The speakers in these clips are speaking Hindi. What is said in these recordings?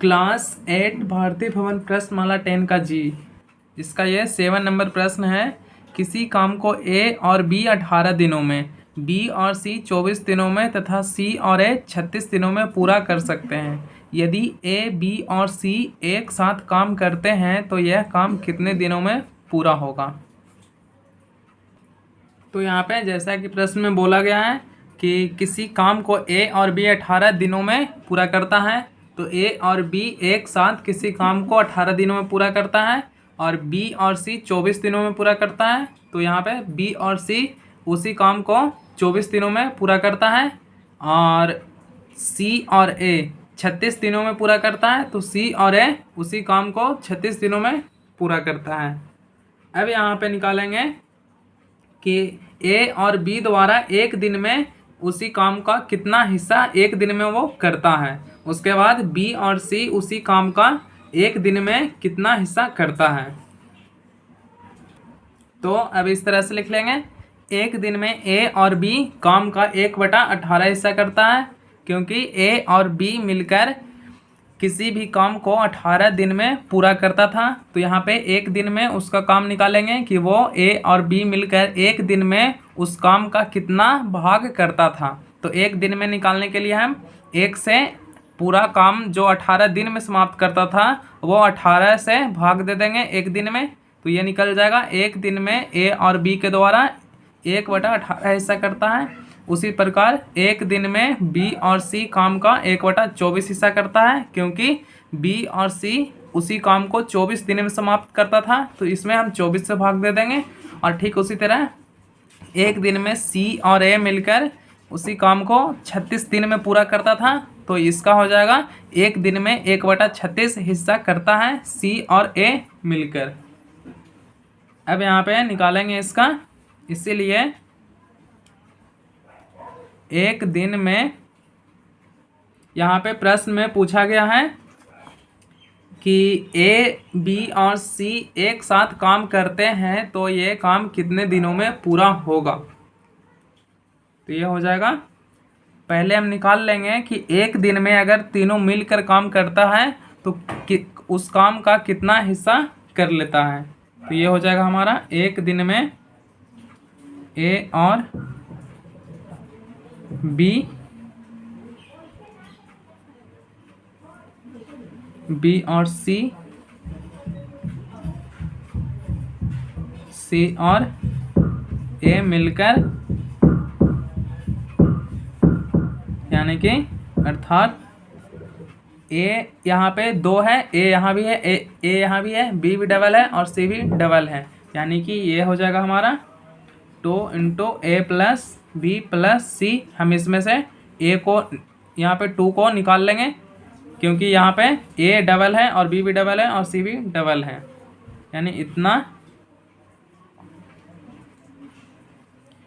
क्लास 8 भारतीय भवन प्रश्नमाला 10 का जी, इसका ये 7 नंबर प्रश्न है। किसी काम को ए और बी 18 दिनों में, बी और सी 24 दिनों में तथा सी और ए 36 दिनों में पूरा कर सकते हैं। यदि ए, बी और सी एक साथ काम करते हैं तो यह काम कितने दिनों में पूरा होगा। तो यहाँ पे जैसा कि प्रश्न में बोला गया है कि किसी काम को ए और बी 18 दिनों में पूरा करता है, तो ए और बी एक साथ किसी काम को 18 दिनों में पूरा करता है और बी और सी 24 दिनों में पूरा करता है। तो यहाँ पे बी और सी उसी काम को 24 दिनों में पूरा करता है और सी और ए 36 दिनों में पूरा करता है। तो सी और ए उसी काम को 36 दिनों में पूरा करता है। अब यहाँ पे निकालेंगे कि ए और बी द्वारा एक दिन में उसी काम का कितना हिस्सा एक दिन में वो करता है। उसके बाद बी और सी उसी काम का एक दिन में कितना हिस्सा करता है। तो अब इस तरह से लिख लेंगे, एक दिन में ए और बी काम का 1/18 हिस्सा करता है, क्योंकि ए और बी मिलकर किसी भी काम को 18 दिन में पूरा करता था। तो यहाँ पे एक दिन में उसका काम निकालेंगे कि वो ए और बी मिलकर एक दिन में उस काम का कितना भाग करता था। तो एक दिन में निकालने के लिए हम एक से पूरा काम जो 18 दिन में समाप्त करता था वो 18 से भाग दे देंगे एक दिन में, तो ये निकल जाएगा एक दिन में ए और बी के द्वारा 1/18 हिस्सा करता है। उसी प्रकार एक दिन में बी और सी काम का 1/24 हिस्सा करता है, क्योंकि बी और सी उसी काम को 24 दिन में समाप्त करता था। तो इसमें हम 24 से भाग दे देंगे। और ठीक उसी तरह एक दिन में सी और ए मिलकर उसी काम को 36 दिन में पूरा करता था। तो इसका हो जाएगा एक दिन में 1/36 हिस्सा करता है सी और ए मिलकर। अब यहाँ पे निकालेंगे इसका, इसीलिए एक दिन में यहाँ पे प्रश्न में पूछा गया है कि ए, बी और सी एक साथ काम करते हैं तो ये काम कितने दिनों में पूरा होगा। तो ये हो जाएगा, पहले हम निकाल लेंगे कि एक दिन में अगर तीनों मिलकर काम करता है तो उस काम का कितना हिस्सा कर लेता है। तो ये हो जाएगा हमारा एक दिन में ए और बी और सी और ए मिलकर, यानी कि अर्थात ए यहाँ पे 2 है, ए यहाँ भी है, ए यहाँ भी है, बी भी डबल है और सी भी डबल है, यानी कि ये हो जाएगा हमारा 2 × ए + बी + सी। हम इसमें से ए को यहाँ पे 2 को निकाल लेंगे, क्योंकि यहाँ पे ए डबल है और बी भी डबल है और सी भी डबल है, यानी इतना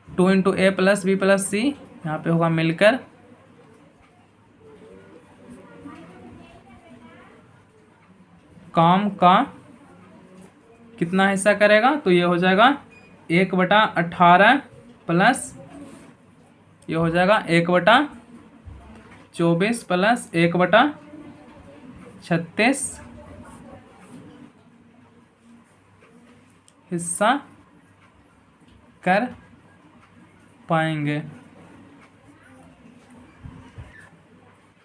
2 × ए + बी + सी यहाँ पे होगा मिलकर काम का कितना हिस्सा करेगा। तो ये हो जाएगा 1/18 प्लस ये हो जाएगा 1/24 प्लस 1/36 हिस्सा कर पाएंगे।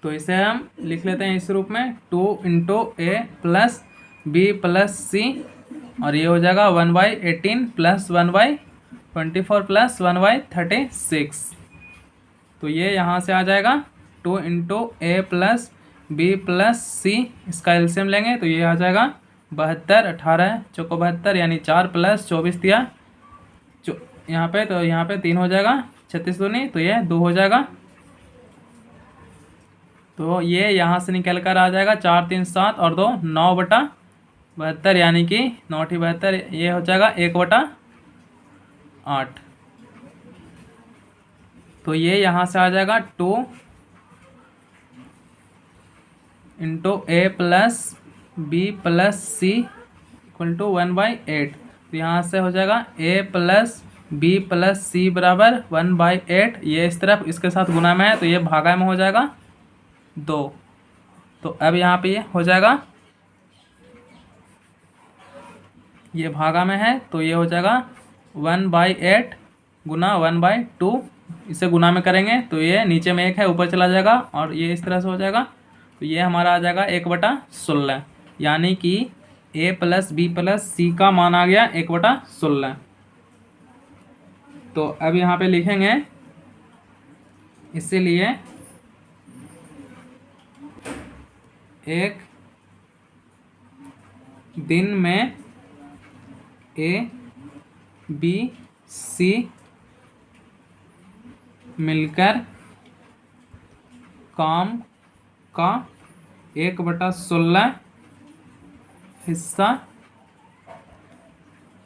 तो इसे हम लिख लेते हैं इस रूप में 2 × ए + बी + सी, और ये हो जाएगा 1/18 + 1/24 + 1/36। तो ये यहाँ से आ जाएगा 2 × ए + बी + सी, इसका एलसीएम लेंगे तो ये आ जाएगा 72, 18 चौको 72, यानी 4 + 24 दिया यहाँ पे, तो यहाँ पे 3 हो जाएगा, 36 दूनी तो ये 2 हो जाएगा। तो ये यहाँ से निकल कर आ जाएगा 4 3 7 और 2 9/72, यानी कि 9 × 72, ये हो जाएगा 1/8। तो ये यहाँ से आ जाएगा 2 × ए + बी + सी = 1/8। तो यहाँ से हो जाएगा ए + बी + सी बराबर 1/8। ये इस तरफ इसके साथ गुना में है तो ये भागा में हो जाएगा 2। तो अब यहाँ पे ये हो जाएगा, ये भागा में है तो ये हो जाएगा 1/8 गुना 1/2। इसे गुना में करेंगे तो ये नीचे में 1 है, ऊपर चला जाएगा और ये इस तरह से हो जाएगा। तो ये हमारा आ जाएगा 1/16, यानी कि a + b + c का मान आ गया 1/16। तो अब यहाँ पे लिखेंगे, इसीलिए एक दिन में a b c मिलकर काम का 1/16 हिस्सा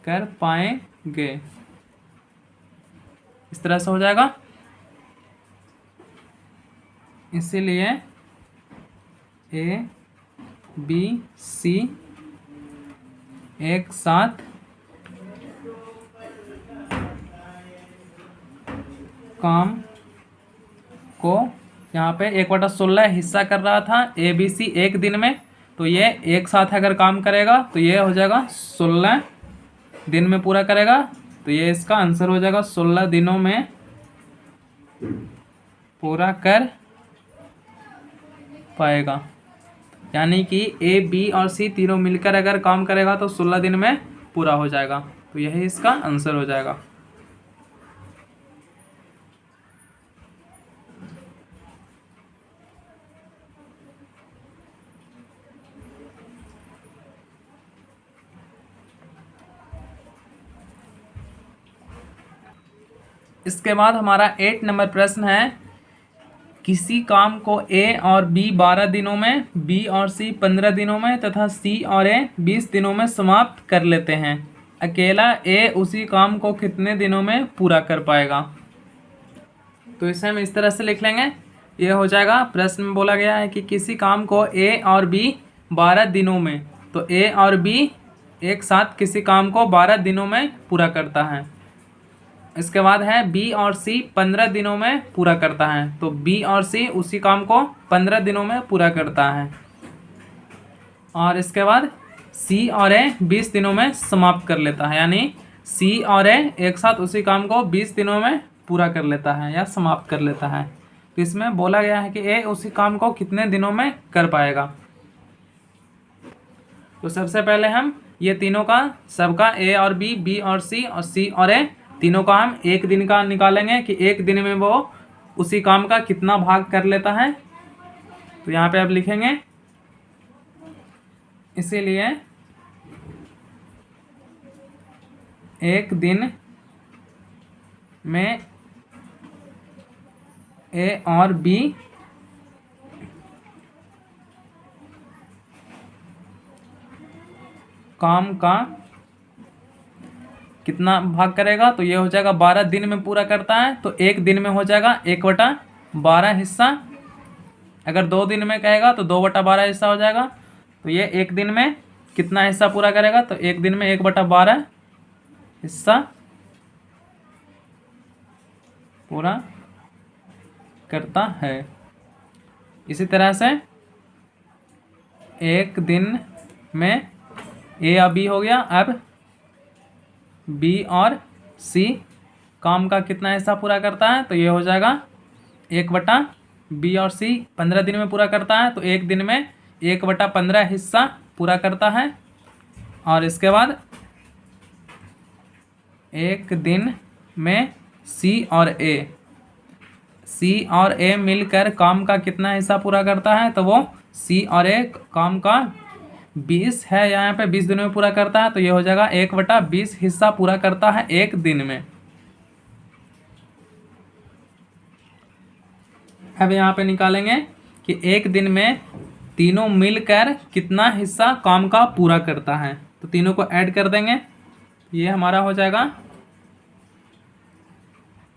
कर पाएंगे। इस तरह से हो जाएगा। इसीलिए a b c एक साथ काम को, यहाँ पे 1/16 हिस्सा कर रहा था ए बी सी एक दिन में, तो ये एक साथ अगर काम करेगा तो ये हो जाएगा 16 दिन में पूरा करेगा। तो ये इसका आंसर हो जाएगा 16 दिनों में पूरा कर पाएगा। यानी कि ए बी और सी तीनों मिलकर अगर काम करेगा तो 16 दिन में पूरा हो जाएगा। तो यही इसका आंसर हो जाएगा। इसके बाद हमारा 8 नंबर प्रश्न है, किसी काम को ए और बी 12 दिनों में, बी और सी 15 दिनों में तथा सी और ए 20 दिनों में समाप्त कर लेते हैं। अकेला ए उसी काम को कितने दिनों में पूरा कर पाएगा? तो इसे हम इस तरह से लिख लेंगे। ये हो जाएगा, प्रश्न में बोला गया है कि किसी काम को ए और बी 12 दिनों में, तो ए और बी एक साथ किसी काम को 12 दिनों में पूरा करता है। इसके बाद है बी और सी 15 दिनों में पूरा करता है, तो बी और सी उसी काम को 15 दिनों में पूरा करता है। और इसके बाद सी और ए 20 दिनों में समाप्त कर लेता है, यानी सी और ए एक साथ उसी काम को 20 दिनों में पूरा कर लेता है या समाप्त कर लेता है। तो इसमें बोला गया है कि ए उसी काम को कितने दिनों में कर पाएगा। तो सबसे पहले हम ये तीनों का, सबका ए और बी और सी और ए तीनों का हम एक दिन का निकालेंगे कि एक दिन में वो उसी काम का कितना भाग कर लेता है। तो यहाँ पे आप लिखेंगे, इसीलिए एक दिन में ए और बी काम का कितना भाग करेगा? तो ये हो जाएगा 12 दिन में पूरा करता है, तो एक दिन में हो जाएगा 1/12 हिस्सा। अगर 2 दिन में कहेगा तो 2/12 हिस्सा हो जाएगा। तो ये एक दिन में कितना हिस्सा पूरा करेगा? तो एक दिन में 1/12 हिस्सा पूरा करता है। इसी तरह से एक दिन में ए या बी हो गया। अब बी और सी काम का कितना हिस्सा पूरा करता है? तो ये हो जाएगा 1/, बी और सी 15 दिन में पूरा करता है, तो एक दिन में 1/15 हिस्सा पूरा करता है। और इसके बाद एक दिन में सी और ए मिलकर काम का कितना हिस्सा पूरा करता है? तो वो सी और ए काम का 20 है, यहाँ पे 20 दिनों में पूरा करता है, तो ये हो जाएगा 1/20 हिस्सा पूरा करता है एक दिन में। अब यहाँ पे निकालेंगे कि एक दिन में तीनों मिलकर कितना हिस्सा काम का पूरा करता है। तो तीनों को ऐड कर देंगे, ये हमारा हो जाएगा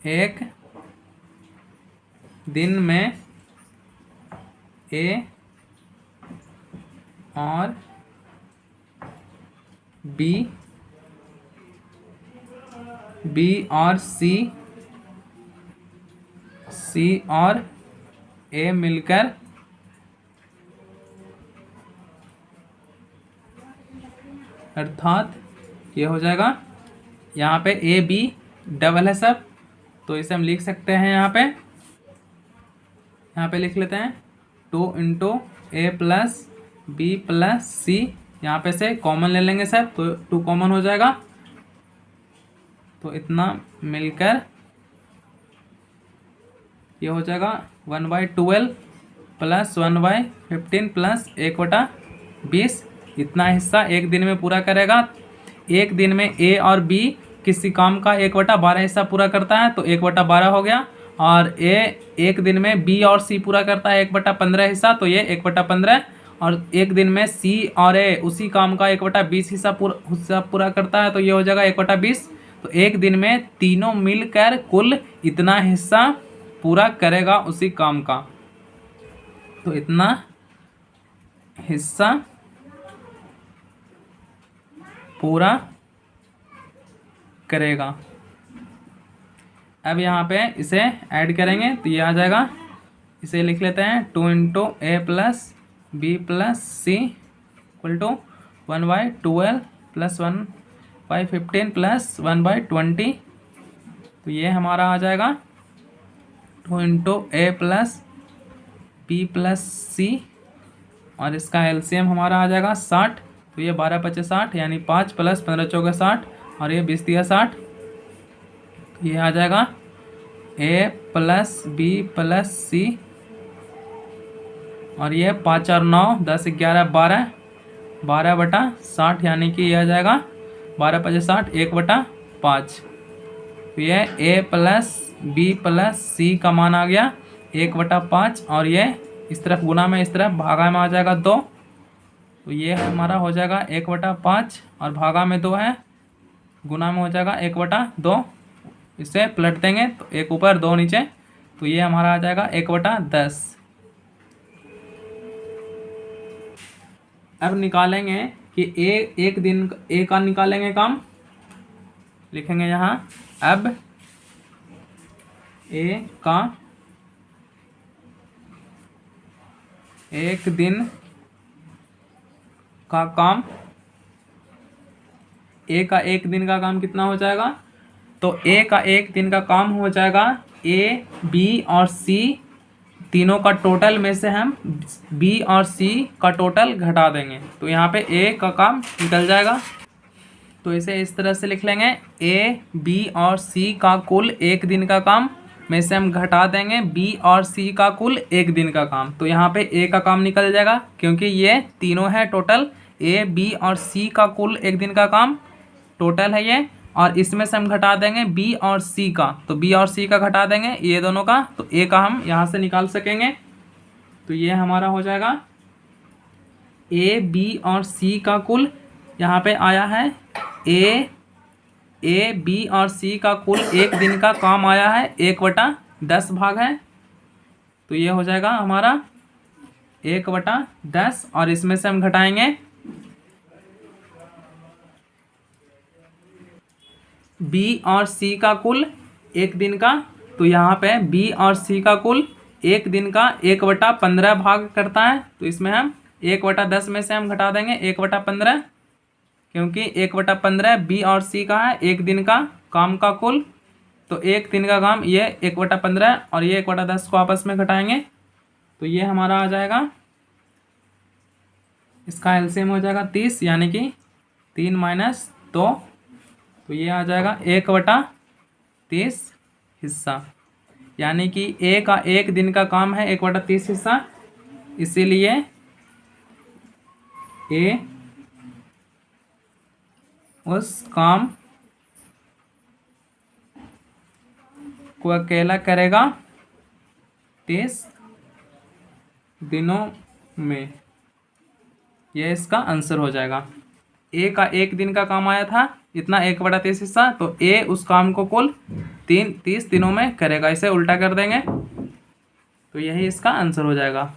एक दिन में ए और बी और सी और ए मिलकर अर्थात ये हो जाएगा, यहाँ पे ए बी डबल है सब, तो इसे हम लिख सकते हैं यहाँ पे लिख लेते हैं 2 into A plus B plus सी, यहाँ पे से कॉमन ले लेंगे सब, तो 2 कॉमन हो जाएगा, तो इतना मिलकर ये हो जाएगा 1/12 प्लस 1/15 प्लस 1/20। इतना हिस्सा एक दिन में पूरा करेगा। एक दिन में ए और बी किसी काम का 1/12 हिस्सा पूरा करता है, तो 1/12 हो गया। और ए एक दिन में बी और सी पूरा करता है 1/15 हिस्सा, तो ये 1/15। और एक दिन में सी और ए उसी काम का 1/20 हिस्सा पूरा करता है, तो ये हो जाएगा 1/20। तो एक दिन में तीनों मिलकर कुल इतना हिस्सा पूरा करेगा उसी काम का, तो इतना हिस्सा पूरा करेगा। अब यहाँ पे इसे ऐड करेंगे तो ये आ जाएगा, इसे लिख लेते हैं 2 into A plus B plus C equal to 1/12 plus 1/15 plus 1/20। तो ये हमारा आ जाएगा 2 into A plus B plus C, और इसका एलसीएम हमारा आ जाएगा 60। तो ये 12×5 60, यानी 5 प्लस 15×4 60, और ये 20×3 60। तो ये आ जाएगा ए प्लस बी प्लस सी, और ये 5 और 9 10 11 12, 12/60, यानी कि ये आ जाएगा 12×5 60, 1/5। तो ये ए प्लस बी प्लस सी का मान आ गया 1/5, और ये इस तरफ गुना में इस तरफ भागा में आ जाएगा 2। तो ये हमारा हो जाएगा 1/5, और भागा में 2 है, गुना में हो जाएगा 1/2। इसे पलट देंगे तो 1 ऊपर 2 नीचे, तो ये हमारा आ जाएगा 1/10। अब निकालेंगे कि एक दिन ए का निकालेंगे काम, लिखेंगे यहाँ अब ए का एक दिन का काम, ए का एक दिन का काम कितना हो जाएगा, तो ए का एक दिन का काम हो जाएगा ए बी और सी तीनों का टोटल में से हम बी और सी का टोटल घटा देंगे, तो यहाँ पे ए का काम निकल जाएगा। तो इसे इस तरह से लिख लेंगे, ए बी और सी का कुल एक दिन का काम में से हम घटा देंगे बी और सी का कुल एक दिन का काम, तो यहाँ पे ए का काम निकल जाएगा, क्योंकि ये तीनों है टोटल, ए बी और सी का कुल एक दिन का काम टोटल है ये, और इसमें से हम घटा देंगे बी और सी का, तो बी और सी का घटा देंगे ये दोनों का, तो ए का हम यहाँ से निकाल सकेंगे। तो ये हमारा हो जाएगा ए बी और सी का कुल, यहाँ पे आया है ए बी और सी का कुल एक दिन का काम आया है 1/10 भाग है, तो ये हो जाएगा हमारा 1/10, और इसमें से हम घटाएंगे बी और सी का कुल एक दिन का, तो यहाँ पे बी और सी का कुल एक दिन का 1/15 भाग करता है, तो इसमें हम 1/10 में से हम घटा देंगे 1/15, क्योंकि 1/15 बी और सी का है एक दिन का काम का कुल, तो एक दिन का काम ये 1/15 और ये 1/10 को आपस में घटाएंगे, तो ये हमारा आ जाएगा, इसका एलसीएम हो जाएगा 30, यानी कि 3 - 2, तो ये आ जाएगा 1/30 हिस्सा, यानी कि ए का एक दिन का काम है 1/30 हिस्सा, इसीलिए ए उस काम को अकेला करेगा 30 दिनों में, यह इसका आंसर हो जाएगा। ए का एक दिन का काम आया था इतना 1/30 हिस्सा, तो ए उस काम को कुल 30 दिनों में करेगा, इसे उल्टा कर देंगे तो यही इसका आंसर हो जाएगा।